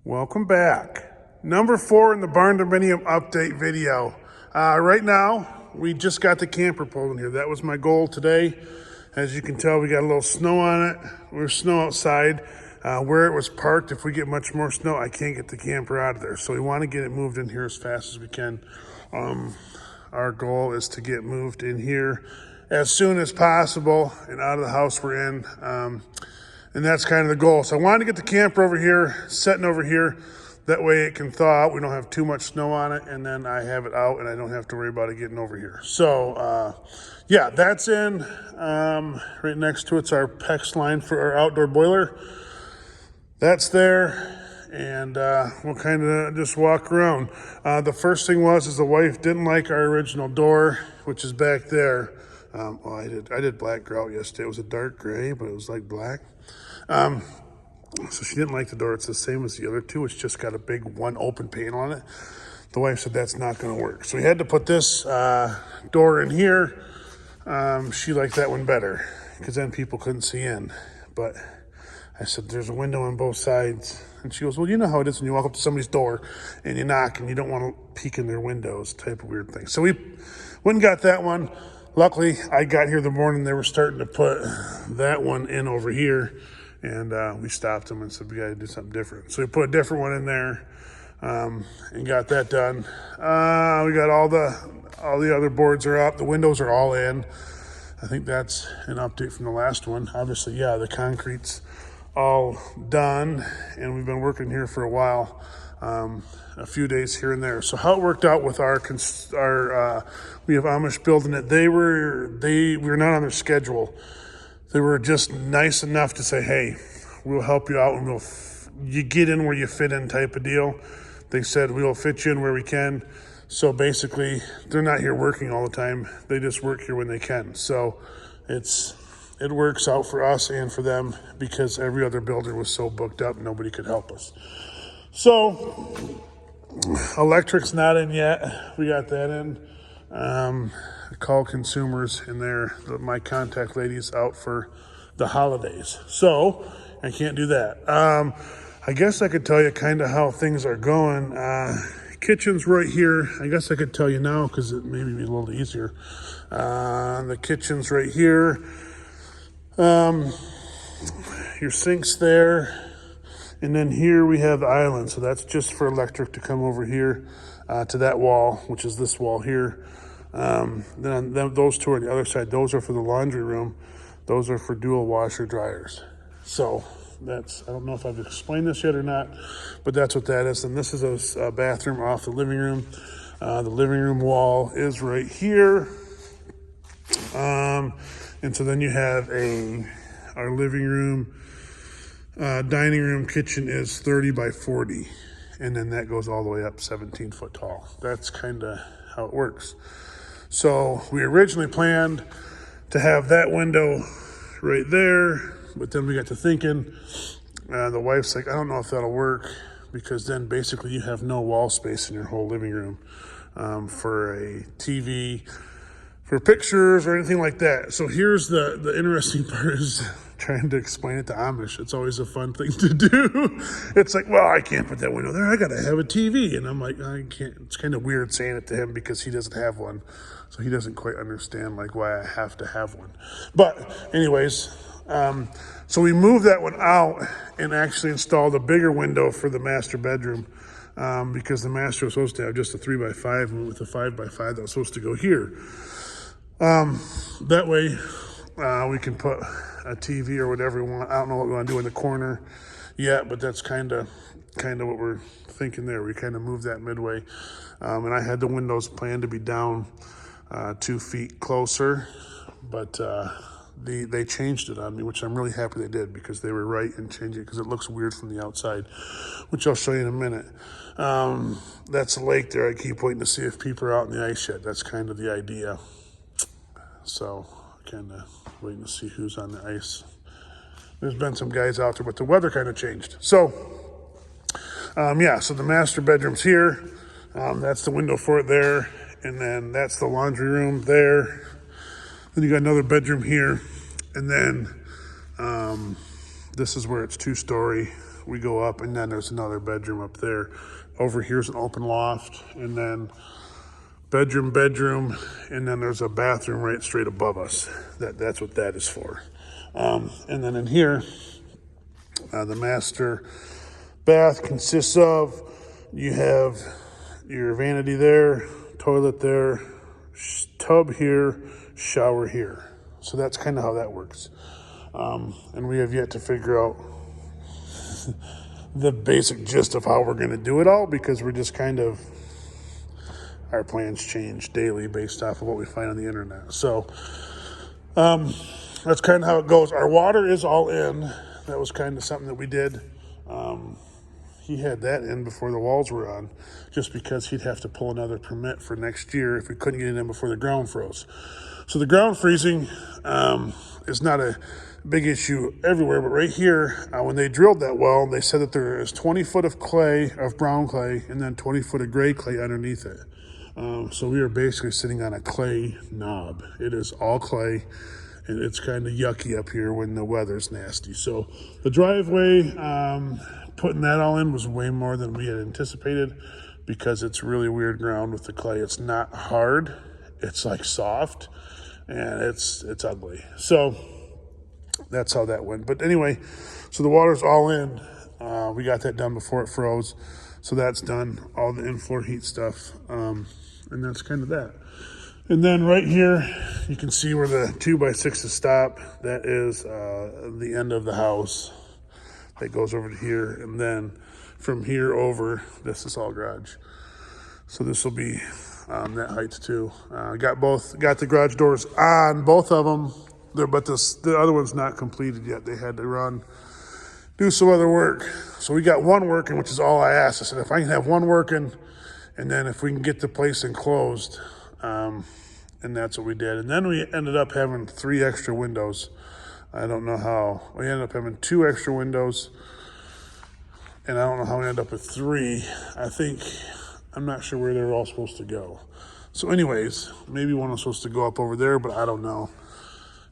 Welcome back. Number 4 in the Bardominium update video. Right now, we just got the camper pulled in here. That was my goal today. As you can tell, we got a little snow on it. There's snow outside. Where it was parked, if we get much more snow, I can't get the camper out of there. So we want to get it moved in here as fast as we can. Our goal is to get moved in here as soon as possible and out of the house we're in. And that's kind of the goal. So I wanted to get the camper over here, setting over here. That way it can thaw out. We don't have too much snow on it. And then I have it out and I don't have to worry about it getting over here. So, yeah, that's in. Right next to it's our PEX line for our outdoor boiler. That's there. And we'll kind of just walk around. The first thing is the wife didn't like our original door, which is back there. Well, I did black grout yesterday. It was a dark gray, but it was like black. So she didn't like the door. It's the same as the other two. It's just got a big one open panel on it. The wife said that's not going to work. So we had to put this door in here. She liked that one better because then people couldn't see in. But I said, there's a window on both sides. And she goes, well, you know how it is when you walk up to somebody's door and you knock and you don't want to peek in their windows, type of weird thing. So we went and got that one. Luckily, I got here the morning they were starting to put that one in over here. And we stopped them and said, we got to do something different. So we put a different one in there and got that done. We got all the other boards are up. The windows are all in. I think that's an update from the last one. Obviously, yeah, the concrete's all done. And we've been working here for a while, a few days here and there. So how it worked out with our we have Amish building it. We were not on their schedule. They were just nice enough to say, hey, we'll help you out and you get in where you fit in type of deal. They said, we'll fit you in where we can. So basically, they're not here working all the time. They just work here when they can. So it works out for us and for them because every other builder was so booked up, nobody could help us. So electric's not in yet. We got that in. Call consumers in there. My contact lady's out for the holidays, so I can't do that. I guess I could tell you kind of how things are going. Kitchen's right here. I guess I could tell you now because it maybe be a little easier. The kitchen's right here. Your sink's there, and then here we have the island. So that's just for electric to come over here to that wall, which is this wall here. Then those two on the other side, those are for the laundry room. Those are for dual washer dryers. So I don't know if I've explained this yet or not, but that's what that is. And this is a bathroom off the living room. The living room wall is right here. And so then you have our living room, dining room, kitchen is 30 by 40. And then that goes all the way up 17 foot tall. That's kind of how it works. So we originally planned to have that window right there, but then we got to thinking, the wife's like, I don't know if that'll work because then basically you have no wall space in your whole living room for a TV, for pictures or anything like that. So here's the interesting part is trying to explain it to Amish. It's always a fun thing to do. It's like, well, I can't put that window there. I got to have a TV. And I'm like, I can't. It's kind of weird saying it to him because he doesn't have one. So he doesn't quite understand like why I have to have one. But anyways, so we moved that one out and actually installed a bigger window for the master bedroom because the master was supposed to have just a 3x5 with a 5x5 that was supposed to go here. That way we can put a TV or whatever we want. I don't know what we want to do in the corner yet, but that's kind of what we're thinking there. We kind of moved that midway. And I had the windows planned to be down 2 feet closer, but they changed it on me, which I'm really happy they did because they were right in changing it because it looks weird from the outside, which I'll show you in a minute. That's a lake there. I keep waiting to see if people are out in the ice yet. That's kind of the idea. So kind of waiting to see who's on the ice. There's been some guys out there, but the weather kind of changed. So, yeah, so the master bedroom's here. That's the window for it there. And then that's the laundry room there. Then you got another bedroom here. And then this is where it's 2-story we go up, and then there's another bedroom up there. Over here's an open loft, and then bedroom, and then there's a bathroom right straight above us. That's what that is for. And then in here, the master bath consists of, you have your vanity there, toilet there, tub here, shower here. So that's kind of how that works. And we have yet to figure out the basic gist of how we're going to do it all, because we're just kind of, our plans change daily based off of what we find on the internet. So that's kind of how it goes. Our water is all in. That was kind of something that we did. He had that in before the walls were on, just because he'd have to pull another permit for next year if we couldn't get it in before the ground froze. So the ground freezing is not a big issue everywhere, but right here, when they drilled that well, they said that there is 20 foot of clay, of brown clay, and then 20 foot of gray clay underneath it. So we are basically sitting on a clay knob. It is all clay, and it's kind of yucky up here when the weather's nasty. So the driveway, putting that all in was way more than we had anticipated, because it's really weird ground with the clay. It's not hard, it's like soft, and it's ugly. So that's how that went. But anyway, so the water's all in. We got that done before it froze, so that's done, all the in-floor heat stuff, and that's kind of that. And then right here, you can see where the 2x6s stop. That is the end of the house. That goes over to here, and then from here over, this is all garage. So this will be that height too. Got the garage doors on, both of them. But the other one's not completed yet. They had to do some other work. So we got one working, which is all I asked. I said, if I can have one working, and then if we can get the place enclosed, and that's what we did. And then we ended up having 3 extra windows. I don't know how. We ended up having 2 extra windows, and I don't know how we ended up with 3. I'm not sure where they're all supposed to go. So anyways, maybe one was supposed to go up over there, but I don't know.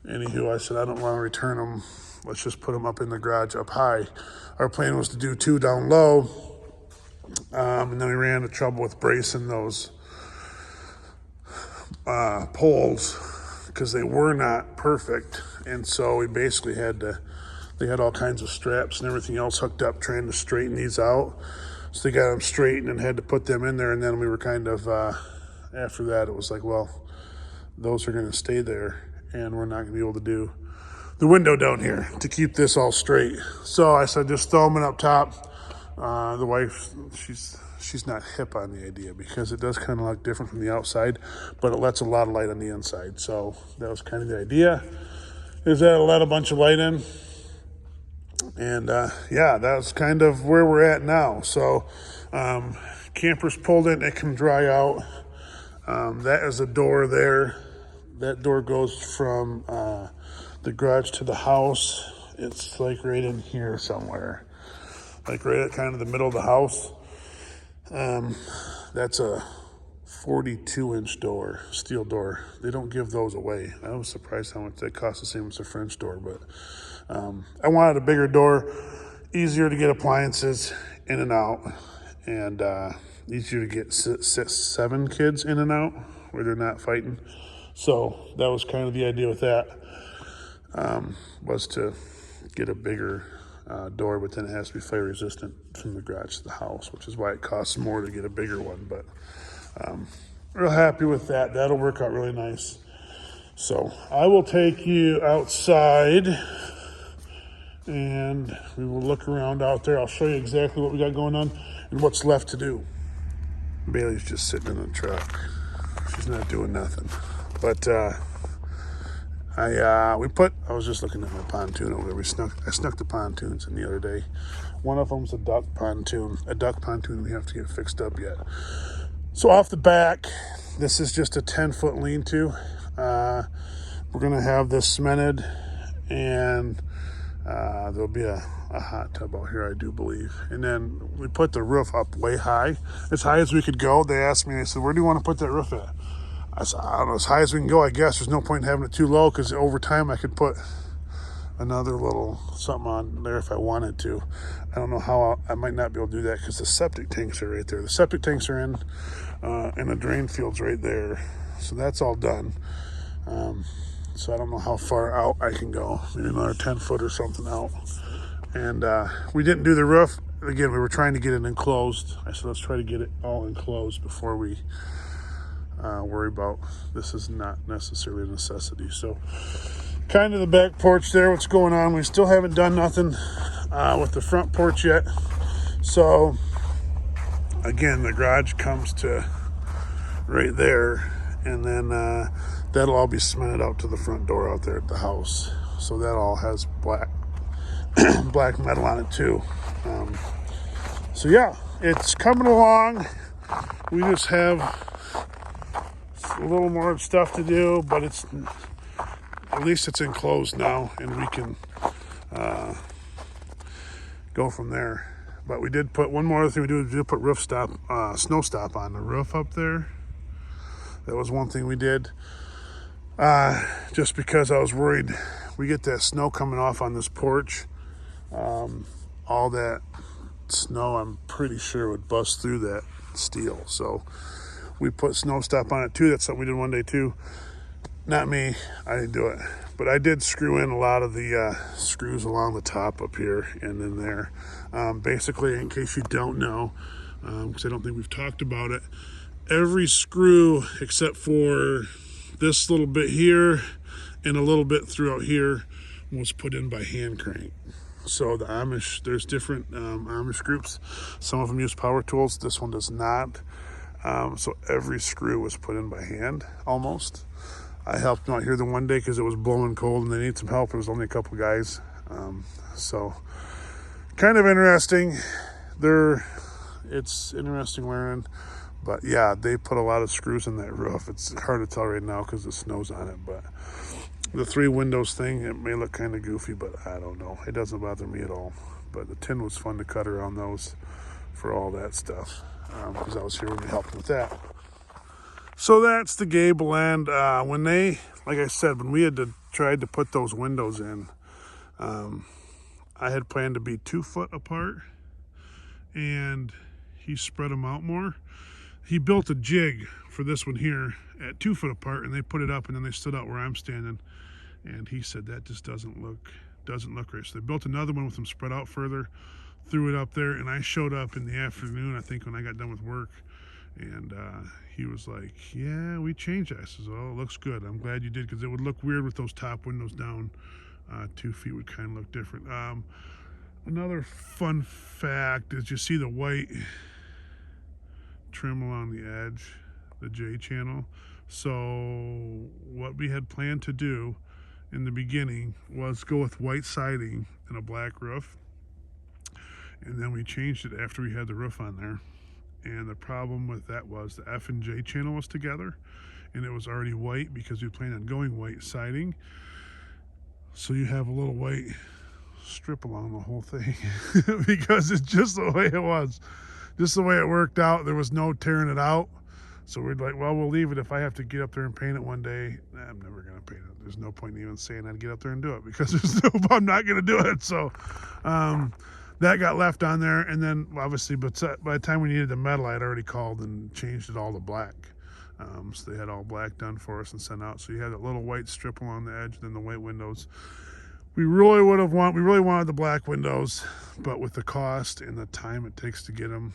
Anywho, I said, I don't want to return them. Let's just put them up in the garage up high. Our plan was to do 2 down low, and then we ran into trouble with bracing those poles, because they were not perfect. And so we basically they had all kinds of straps and everything else hooked up trying to straighten these out. So they got them straightened and had to put them in there. And then we were kind of, after that, it was like, well, those are going to stay there, and we're not going to be able to do the window down here to keep this all straight. So I said, just throw them in up top. The wife, she's not hip on the idea, because it does kind of look different from the outside, but it lets a lot of light on the inside. So that was kind of the idea, is that it'll let a bunch of light in. And yeah, that's kind of where we're at now. So campers pulled in, it can dry out. That is a door there. That door goes from the garage to the house. It's like right in here somewhere, like right at kind of the middle of the house. That's a 42-inch door, steel door. They don't give those away. I was surprised how much they cost, the same as a French door, but I wanted a bigger door, easier to get appliances in and out, and easier to get 7 kids in and out where they're not fighting. So that was kind of the idea with that, was to get a bigger door, but then it has to be fire resistant from the garage to the house, which is why it costs more to get a bigger one. But real happy with that. That'll work out really nice. So I will take you outside, and we will look around out there. I'll show you exactly what we got going on and what's left to do. Bailey's just sitting in the truck. She's not doing nothing. But I was just looking at my pontoon over there. I snuck the pontoons in the other day. One of them's a duck pontoon we have to get fixed up yet. So off the back, this is just a 10-foot lean-to. We're gonna have this cemented, and there'll be a hot tub out here, I do believe. And then we put the roof up way high as we could go. They asked me, they said, where do you want to put that roof at? I said, I don't know, as high as we can go, I guess. There's no point in having it too low, because over time I could put another little something on there if I wanted to. I don't know how I might not be able to do that because the septic tanks are right there. The septic tanks are in, and the drain field's right there. So that's all done. So I don't know how far out I can go. Maybe another 10 foot or something out. And we didn't do the roof. Again, we were trying to get it enclosed. I said, let's try to get it all enclosed before we worry about this. Is not necessarily a necessity. So kind of the back porch there, what's going on. We still haven't done nothing with the front porch yet. So again, the garage comes to right there, and then that'll all be cemented out to the front door out there at the house. So that all has black black metal on it too. So yeah, it's coming along. We just have a little more stuff to do, but it's at least it's enclosed now, and we can go from there. But we did put one more thing. We did put roof stop, snow stop on the roof up there. That was one thing we did, just because I was worried we get that snow coming off on this porch. All that snow, I'm pretty sure, would bust through that steel. So we put snow stop on it too. That's something we did one day too. Not me, I didn't do it, but I did screw in a lot of the screws along the top up here and in there. Basically, in case you don't know, because I don't think we've talked about it, every screw except for this little bit here and a little bit throughout here was put in by hand crank. So the Amish, there's different Amish groups. Some of them use power tools. This one does not. So every screw was put in by hand, almost. I helped them out here the one day because it was blowing cold and they need some help. There was only a couple guys. So kind of interesting. It's interesting learning. But yeah, they put a lot of screws in that roof. It's hard to tell right now because the snow's on it. But the 3 windows thing, it may look kind of goofy, but I don't know. It doesn't bother me at all. But the tin was fun to cut around those for all that stuff, because I was here when we helped with that. So that's the gable end. When they, like I said, when we had tried to put those windows in, I had planned to be 2 foot apart, and he spread them out more. He built a jig for this one here at 2 foot apart, and they put it up, and then they stood out where I'm standing. And he said that just doesn't look right. So they built another one with them spread out further, threw it up there, and I showed up in the afternoon, I think, when I got done with work, and he was like, yeah, we changed that. I says, oh, it looks good. I'm glad you did, because it would look weird with those top windows down. 2 feet would kind of look different. Another fun fact is you see the white trim along the edge, the J channel. So what we had planned to do in the beginning was go with white siding and a black roof, and then we changed it after we had the roof on there. And the problem with that was the F and J channel was together, and it was already white because we planned on going white siding. So you have a little white strip along the whole thing because it's just the way it was, just the way it worked out. There was no tearing it out. So we're like, well, we'll leave it. If I have to get up there and paint it one day, I'm never going to paint it. There's no point in even saying I'd get up there and do it, because I'm not going to do it. So that got left on there. And then obviously, but by the time we needed the metal, I had already called and changed it all to black. So they had all black done for us and sent out. So you had that little white strip along the edge, and then the white windows. We really wanted the black windows, but with the cost and the time it takes to get them,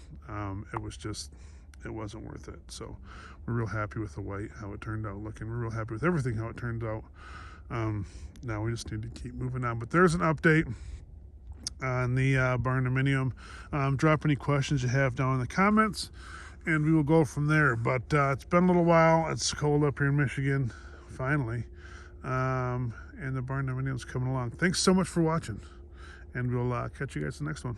it wasn't worth it. So we're real happy with the white, how it turned out looking. We're real happy with everything, how it turned out. Now we just need to keep moving on. But there's an update on the Bardominium. Drop any questions you have down in the comments, and we will go from there. But it's been a little while. It's cold up here in Michigan, finally. And the Bardominium's coming along. Thanks so much for watching, and we'll catch you guys in the next one.